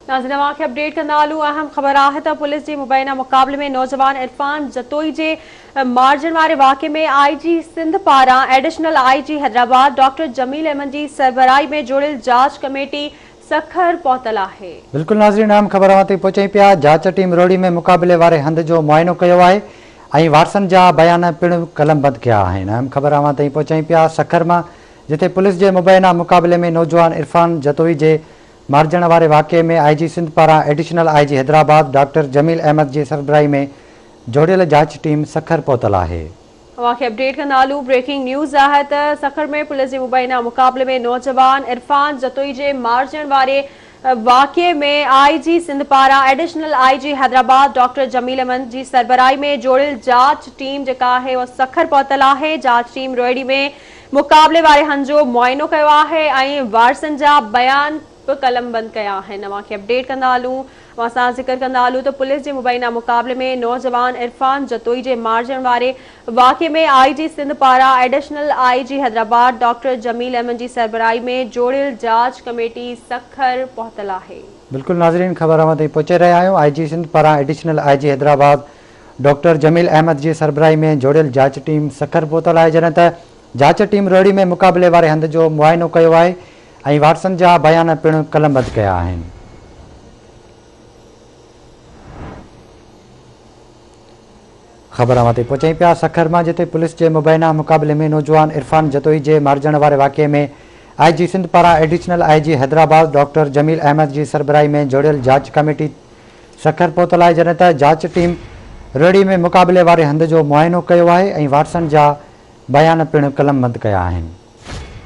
नाज़रीन अवांखे अपडेट कंदा हलूं। अहम ख़बर आहे त पुलिस जे मुबैना मुक़ाबले में नौजवान इरफान जतोई जे मारजन वारे वाक़े में IG सिंध पारां additional IG Hyderabad doctor Jameel Ahmed जी सरबराही में जुड़ियल जांच कमेटी सखर पहुतल आहे। बिल्कुल नाज़रीन अहम ख़बर ते पहुचाई पिया। जांच टीम रोड़ी में मुक़ाबले वारे हंध जो मुआइनो कयो आहे ऐं वारसन जा बयान पिण कलमबंद किया आहिनि। अहम ख़बर ताईं पहुचाई पिया सखर मां, जिथे पुलिस जे मुबैना मुक़ाबले में नौजवान इरफान जतोई जे मारजण वारे वाक़े में IG सिंध पारां additional IG Hyderabad doctor Jameel Ahmed जी सरबराही में जोड़ियल जांच टीम सखर पहुतल आहे। अवांखे अपडेट कंदा हलूं। ब्रेकिंग न्यूज़ आहे त सखर में पुलिस जे मुबैना मुक़ाबले में नौजवान इरफान जतोई जे मारजण वारे वाक़े में IG सिंध पारां additional IG Hyderabad doctor Jameel Ahmed जी सरबराही में जोड़ियल जांच टीम जेका आहे उहा सखर पहुतल आहे। जांच टीम रोहिड़ी में मुक़ाबले वारे हंध जो मुआइनो कयो आहे ऐं वारसन जा बयान कलमबंद कया आहिनि। अवांखे अपडेट कंदा हलूं। असां ज़िक्र कंदा हलूं त पुलिस जे मुबैना मुक़ाबले में नौजवान इरफान जतोई जे मारजण वारे वाक़े में IG सिंध पारां additional IG Hyderabad doctor Jameel Ahmed जी सरबराही में जोड़ियल जांच कमेटी सखर पहुतल आहे। बिल्कुल नाज़रीन ख़बर ताईं पहुचे रहिया आहियूं। IG सिंध पारां additional IG Hyderabad doctor Jameel Ahmed जी सरबराही में जोड़ियल जांच टीम सखर पहुतल आहे, जॾहिं त जांच टीम रोड़ी में मुक़ाबले वारे हंध जो मुआइनो कयो आहे ऐं वारसन जा बयान पिण कलमबंद कया आहिनि। ख़बर ते पहुचाई पिया सखर मां, जिते पुलिस जे मुबैना मुक़ाबले में नौजवान इरफान जतोई जे मारजण वारे वाक़े में IG सिंध पारां additional IG Hyderabad doctor Jameel Ahmed जी सरबराही में जोड़ियल जांच कमेटी सखर पहुतल आहे, जॾहिं त जांच टीम रोड़ी में मुक़ाबले वारे हंध जो मुआइनो कयो आहे ऐं वारसन जा बयान पिण कलमबंद कया आहिनि।